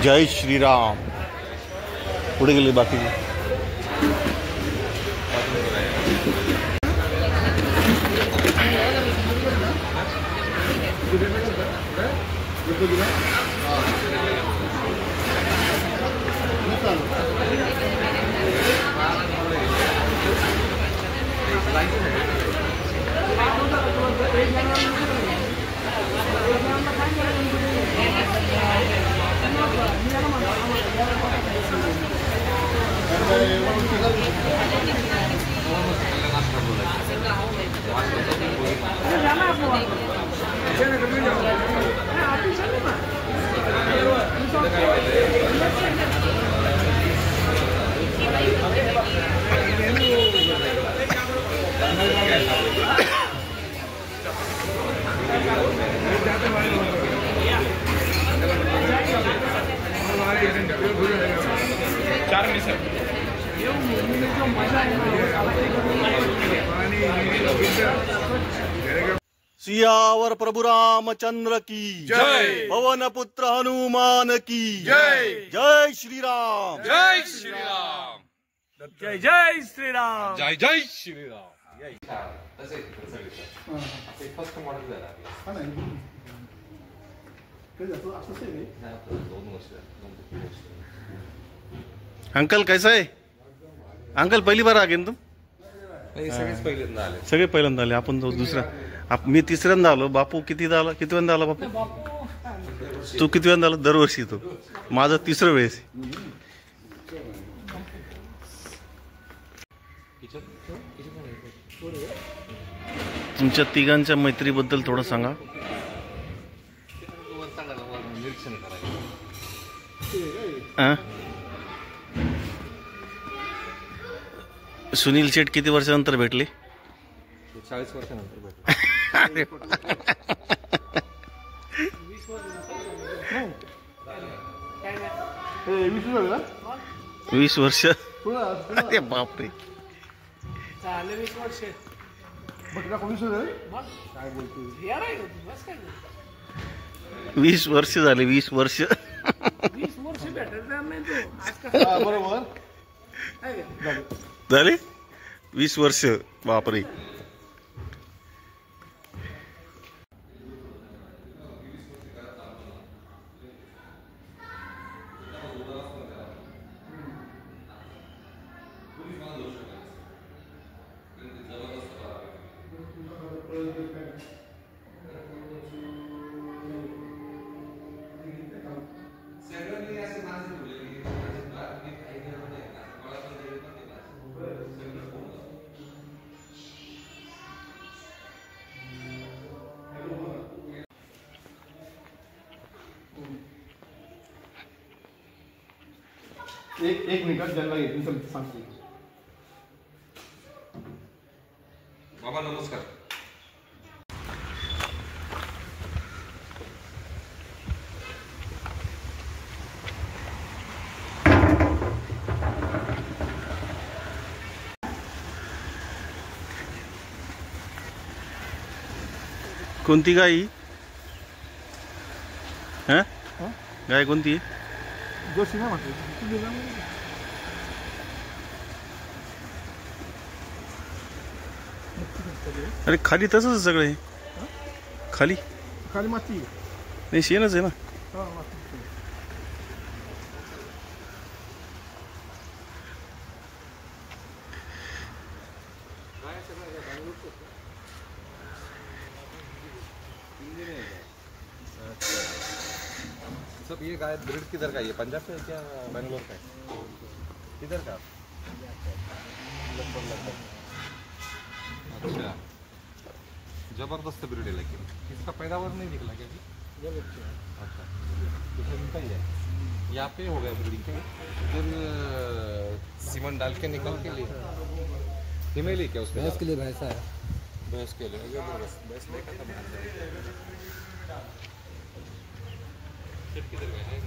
जय श्रीराम. पुढे गेले बाकीचे. सियावर प्रभु रामचंद्र की जय. पवन पुत्र हनुमान की जय. जय श्रीराम. जय श्रीराम. जय जय श्रीराम. जय जय श्रीराम. अंकल कैसा है अंकल? पहिली बार आ गए तुम? सगळे पहिल्यांदा आले. आपण दुसरा मी तिसऱ्यांदा आलो. बापू कितव्यांदा आला बापू? तू कितव्यांदा आला? दरवर्षी तो. माझा तिसरं वेळेस. तुमच्या तिघांच्या मैत्रीबद्दल थोडं सांगा. सुनील शेठ किती वर्षानंतर भेटले? 40 वर्षानंतर भेटले. 20 वर्ष. अरे बापरे. 20 वर्ष. 20 वर्ष झाले. 20 वर्ष. 20 वर्ष भेटत नाही. बरोबर झाले. 20 वर्ष. बापरे. एक मिनिट ज्यांना येतील सांगते. बाबा नमस्कार. कोणती गाई? गाय कोणती? जोशी नाही म्हटलं. अरे खाली तसंच सगळे. खाली खाली माती नाही, शेणच आहे ना. सब ये गाय ब्रीड किधर का? ये पंजाब से है क्या बेंगलोर का है? किधर का? अच्छा, जबरदस्त ब्रीड है. लेकिन इसका पैदावार नहीं निकला क्या? अच्छा, तो इनका ही है. यहाँ पे हो गया ब्रीडिंग के फिर सीमन डाल के निकल के लिए हिमेली क्या उसमें? भैंस के लिए भैंसा है. भैंस के लिए जबरदस्त. भैंस देखा था. किधर गए?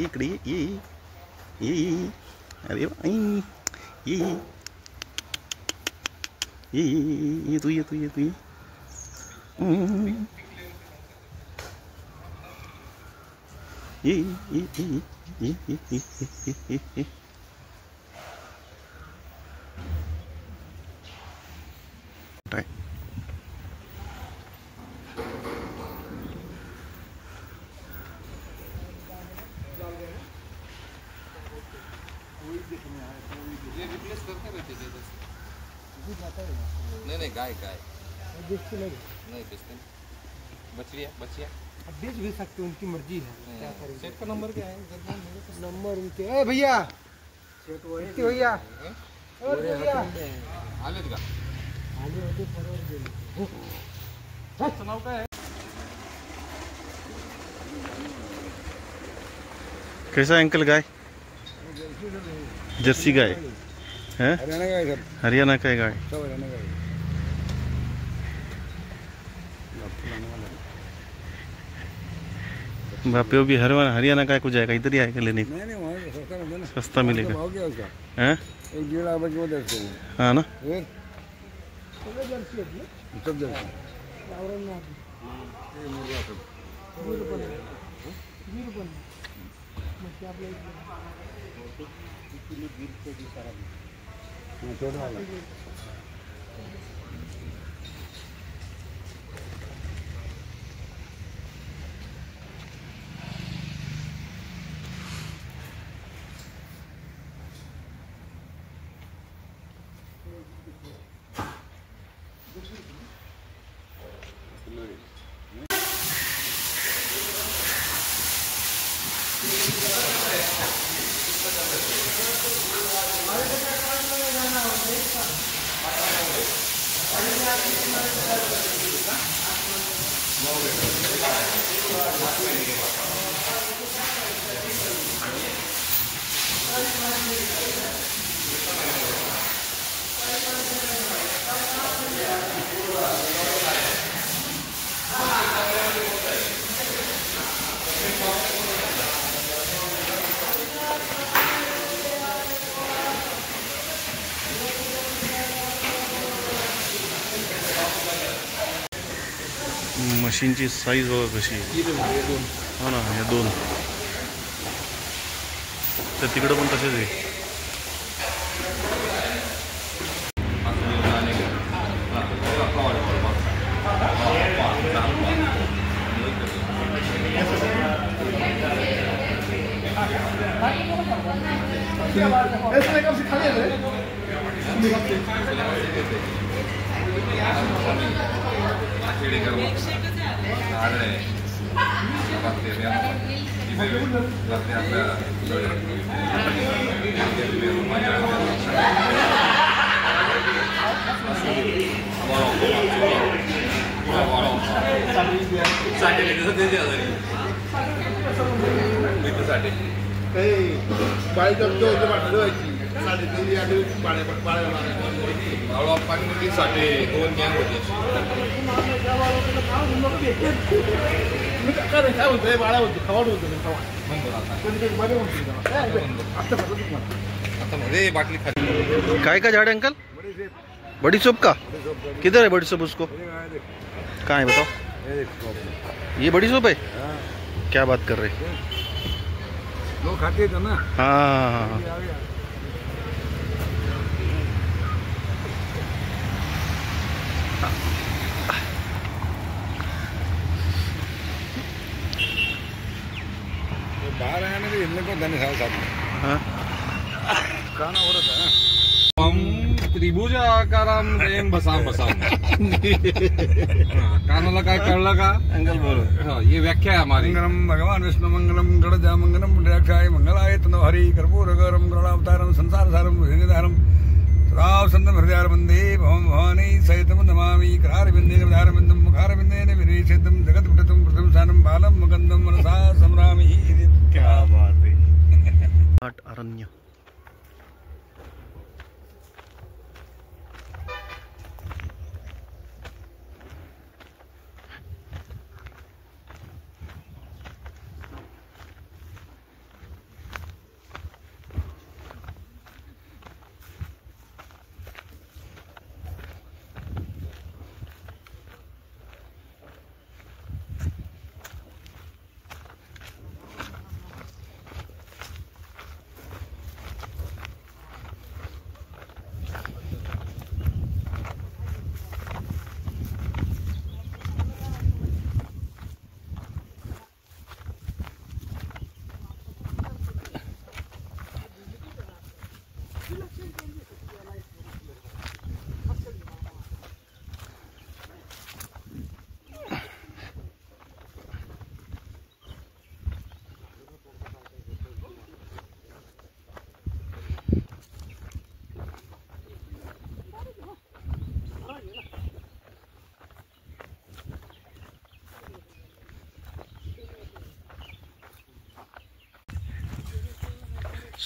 इकडे अरे ये तू ये रिप्लेस करते रहते थे नहीं गाय बेचते नहीं, नहीं बेचते बचिया अब बेच भी सकते, उनकी मर्जी है, क्या करेंगे। सेट का नंबर क्या है? नंबर उनके, ए भैया भैया आले का सुनाव का है। कैसा अंकल गाय? जर्सी गाय है, हरियाणा का गाय। बापियों भी हरियाणा का कुछ जाएगा, इधर ही आएगा लेने को। सस्ता मिलेगा हैं? हाँ ना, मशीनची साईज बघा कशी आहे. हो ना, हे दोन तर तिकडं पण तसेच आहे. ऐसे कब से खाली है बाई जब जो साठी दोन गॅंग होते. काय होतं बाळा होतं खवाड होतं आता मध्ये बाटली खाली. काय का झाड़ है अंकल? बड़ी सोप का? किधर है बड़ी सोप? उसको कहाँ है बताओ. ये बड़ी सोप है? क्या बात कर रहे? लोग खाते थे ना. हाँ, बाहर आया ना हिलने को धन साथ हाँ. खाना हो रहा था. त्रिभुज आकाराम रेम बसाम कानाला काय कळलं का? अंकल बोलो. हाँ, ये व्याख्या है हमारी. मंगलम भगवान विष्णु मंगलम गणजा मंगलम पुण्यक्षाय मंगलाय तनो हरि कर्पूर गौरम गरुडावतारम संसार सारम हृदयधारम सदाव संतम हृदयार वंदे भवम भवानी सहितम नमामि करार बिंदे नवधार बिंदम मुखार बिंदे विरेचितम जगत पितम प्रथम स्थानम बालम मुकंदम मनसा समरामि. क्या बात है. घाट अरण्य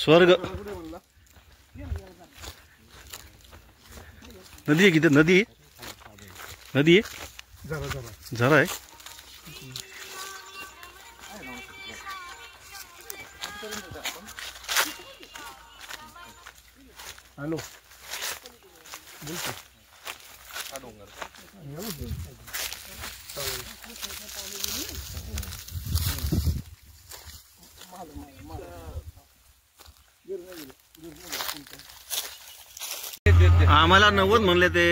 स्वर्ग नदी आहे किती नदी आहे नदी आहे जरा जरा झरा आहे हॅलो आम्हाला 90 म्हणले ते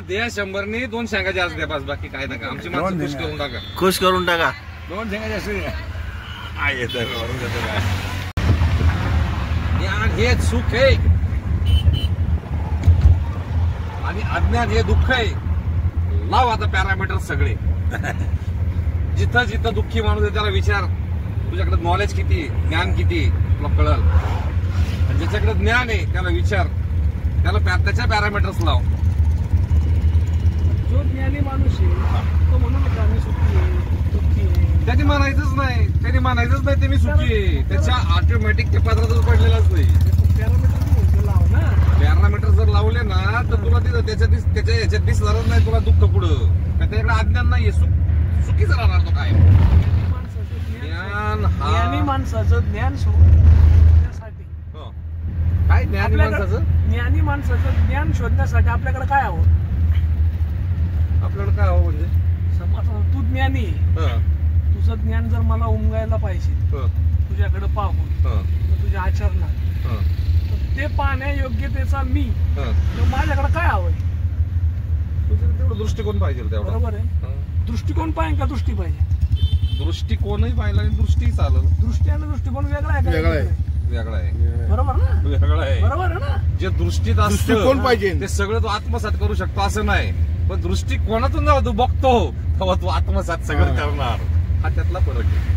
द्या 100नी 2 शेंगा जास्त द्या बस बाकी काय नका आमची माणसं खुश करून टाका खुश करून टाका 2 शेंगा जास्त द्या. ज्ञान हे सुख आहे आणि अज्ञान हे दुःख आहे. लाव आता पॅरामीटर सगळे जिथं जिथं दुःखी माणूस आहे त्याला विचार तुझ्याकडे नॉलेज किती ज्ञान किती तुला कळल. आणि ज्याच्याकडे ज्ञान आहे त्याला विचार त्याला त्याच्या पॅरामीटर्स लाव. जो ज्ञानी माणूस आहे तो म्हणून आम्ही सुखी आहे दुःखी आहे. त्यांनी म्हणायचंच नाही ते मी सुखी आहे. त्याच्या ऑटोमॅटिक ते पदरातच पडलेलाच नाही. पॅरामीटर लाव ना. पॅरामीटर जर लावले ना तर तुला तिथं त्याच्या ह्याच्यात दिसणारच नाही तुला दुःख पुढं. त्याच्याकडे अज्ञान नाहीये सुखीच राहणार तो काय. ज्ञान ज्ञानी हा माणसाचं ज्ञान शोधण्यासाठी काय ज्ञानी माणसाचं ज्ञानी माणसाचं ज्ञान शोधण्यासाठी आपल्याकडे काय हवं. आपल्याला काय हवं म्हणजे समज तू ज्ञानी आहे. तुझं ज्ञान जर मला उमगायला पाहिजे तुझ्याकडे पाहून तुझ्या आचरणात तर ते पाहण्यायोग्यतेचा मी माझ्याकडे काय हवंय. तुझं तेवढं दृष्टिकोन पाहिजे तेवढं. बरोबर आहे. दृष्टिकोन पाहिजे का दृष्टी पाहिजे. दृष्टिकोनही पाहिला आणि दृष्टी चालल. दृष्टी आणि दृष्टिकोन वेगळा आहे का. वेगळा आहे. बरोबर ना. वेगळा आहे. बरोबर आहे ना. जे दृष्टीत दृष्टिकोन असतं पाहिजे. ते सगळं तू आत्मसात करू शकतो असं नाही. पण दृष्टिकोनातून जेव्हा तू बघतो तेव्हा तू आत्मसात सगळं करणार. हा त्यातला फरक आहे.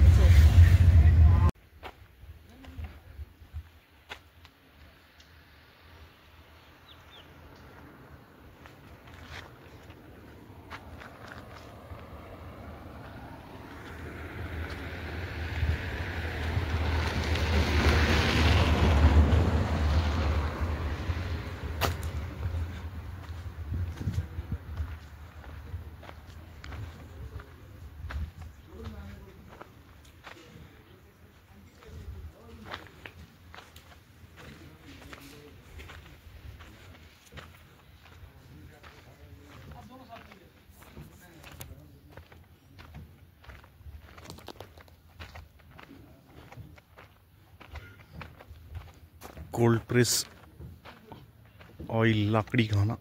कोल्ड प्रेस ऑयल लाकड़ी खाना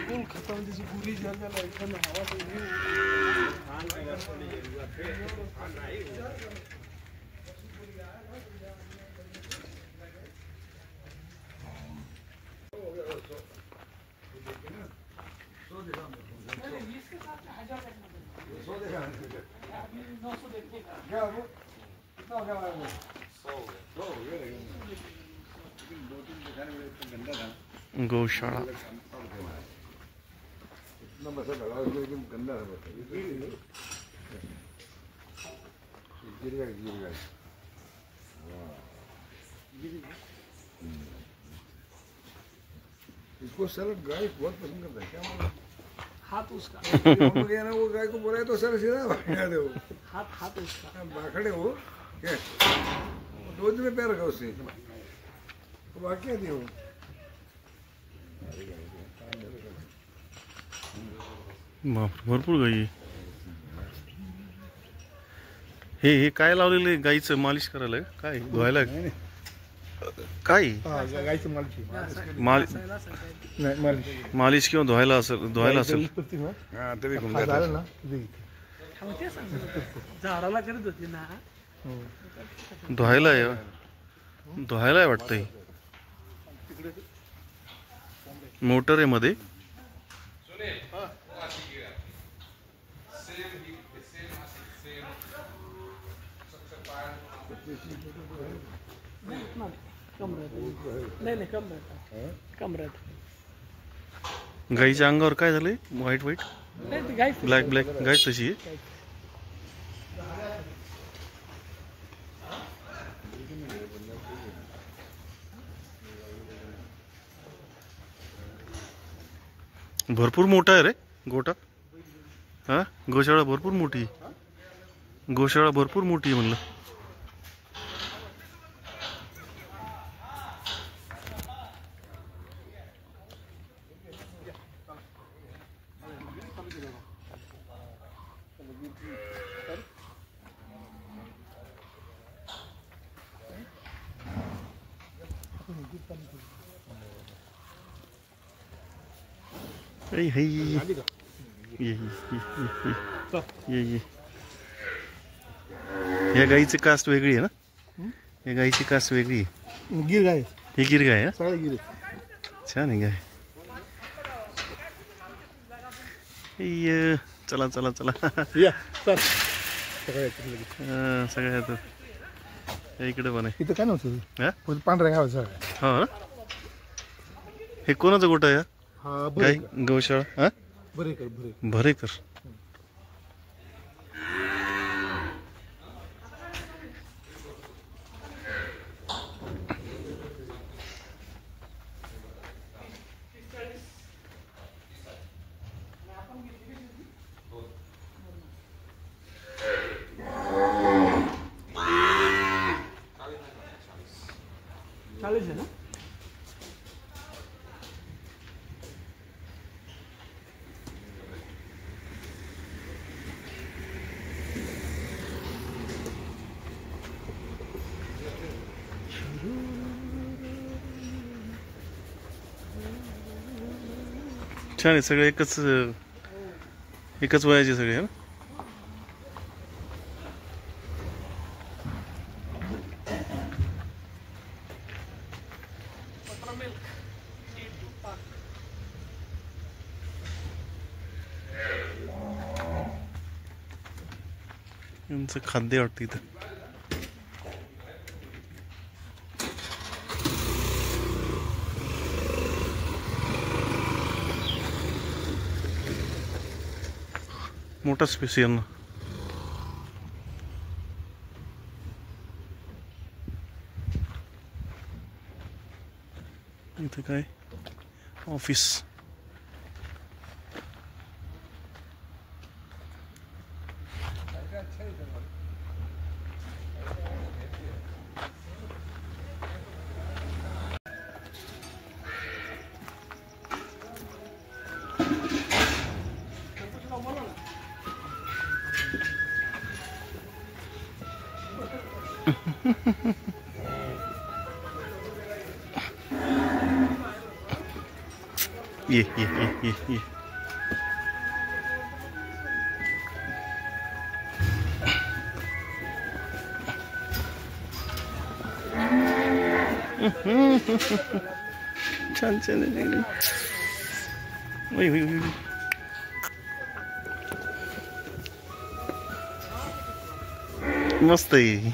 फूल खत्म जैसे पूरी जगह एकदम हवा से गौशाला इसको सर गाय बहुत पसंद करता है क्या मालूम? हाथ उसका हम लोग यहाँ ना वो गाय को बोला है तो सर सीधा भाग दे वो हाथ उसका बाखड़े वो क्या 2 दिन में पैर रखा उससे तो बाकी है वो भरपूर गाई आहे. हे काय लावलेलं आहे गाईचं मालिश करायला आहे? काय धुवायला काय गायचं मालिश किंवा धुवायला असेल हाँ तभी घूम झालं जाता ना ते सांगत झाडाला करत होती ना. धुवायला आहे वाटतं. ही मोटर आहे मध्ये. नाही कमरेत गाईच्या अंगावर काय झालंय? व्हाईट नाही ती गाय ब्लॅक गाय तशी आहे. भरपूर मोठा आहे रे गोठा. हा गोशाळा भरपूर मोठी आहे. गोशाळा भरपूर मोठी आहे म्हणलं. Hey, hey. ये या गाईची कास्ट वेगळी आहे ना. या गाईची कास्ट वेगळी आहे. गिर गाय ही गिर गाय आहे. सगळे गिर छान आहे गाय. ये चला चला चला या चल सगळे सगळ्या येतात. इकडे पण आहे. इथं काय नव्हतं हा पांढऱ्या गाव सगळं. हो ना. हे कोणाचा गोठा आहे? हा गाय गौशाळा. हा बरेकर भरेकर. चालेल ना. छान आहे. सगळे एकच वयाचे सगळे. ना यांचं खाद्य वाटतं इथं. मोठा स्पेस यांना. इथं काय ऑफिस. ये छान छान आहे. मस्त आहे.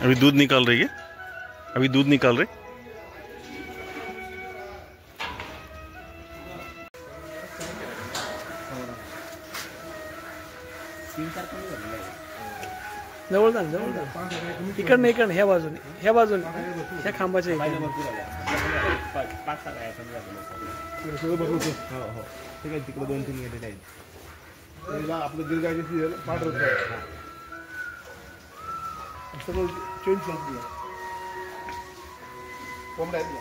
अभी दूध निकाल रही है, अभी दूध निकाल रहे। जवळ जा जवळ जा, इकडनं इकडनं ह्या बाजूने ह्या खांबाच्या इकडे. सगळं बघतो. ठीक आहे, तिकडे 2-3 गेलेले आहेत. आपलं गिरगायचे सीझन पाठवत आहे. सगळं चेंज झालं. कोंबड्या आहेत.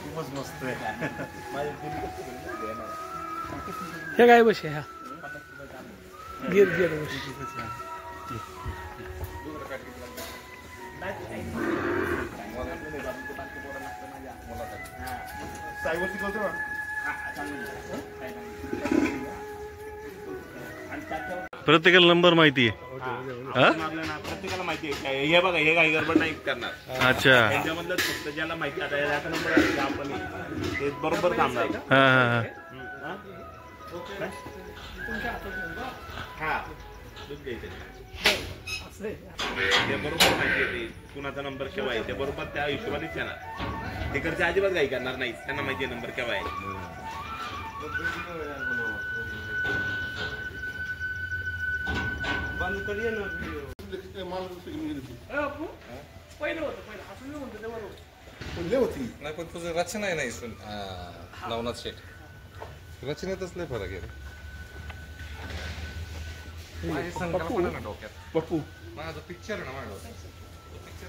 खूपच मस्त आहे. हे काय बसे ह्या गिर गिर बसे. सायबर शिकवतो ना. प्रत्येकाला नंबर माहिती आहे. प्रत्येकाला माहिती आहे. हे बघा, हे काही गडबड नाही करणार. अच्छा. त्याच्यामधलं फक्त ज्याला माहिती आता याचा नंबर आहे आपण ते बरोबर थांबणार. हा हा हा. हा दूध घ्यायचं ते बरोबर माहिती आहे. ते कुणाचा नंबर केव्हा आहे ते बरोबर त्या हिशोबानेच येणार. तिकडचे अजिबात काही करणार नाही, त्यांना माहिती आहे नंबर केव्हा आहे. बंद करूया ना. पहिलं होतं असं मी म्हणतो ते बरोबर. नाही, पण तुझं रचना आहे नाही नवनाथ शेठ, रचनेतच लय फरक आहे. माझी संकल्पना ना डोक्यात. पप्पू माझं पिक्चर आहे ना माझ्या डोक्यात. पिक्चर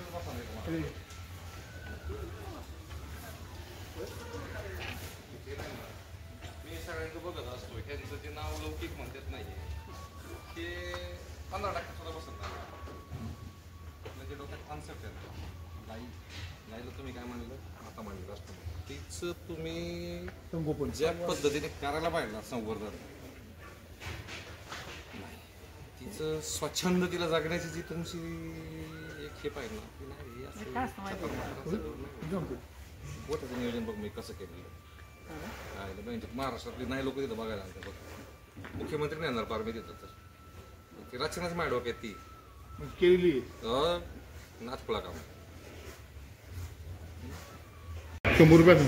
मी सगळ्यांचं बघत असतो. ह्यांचं जे नाव लौकिक म्हणतात नाही ते 15% सुद्धा बसत नाही. म्हणजे डोक्यात कॉन्सेप्ट आहे. गाईला तुम्ही काय म्हणलं आता म्हणलं असतं तीच तुम्ही संगोपन ज्या पद्धतीने करायला पाहिजे ना संवर्धन, तिचं स्वच्छंद तिला जगण्याची जी तुमची एक हे पाहिजे ना, ती नाही. गोठ्याचं नियोजन बघ मी कसं केलेलं. महाराष्ट्रातली नाही लोक तिथं बघायला आणतात. बघ मुख्यमंत्री नाही येणार पार मी तिथं. तर ती रचनाच माझ्या डोक्यात ती केलेली नाचपुळा काम. 100 रुपयाचं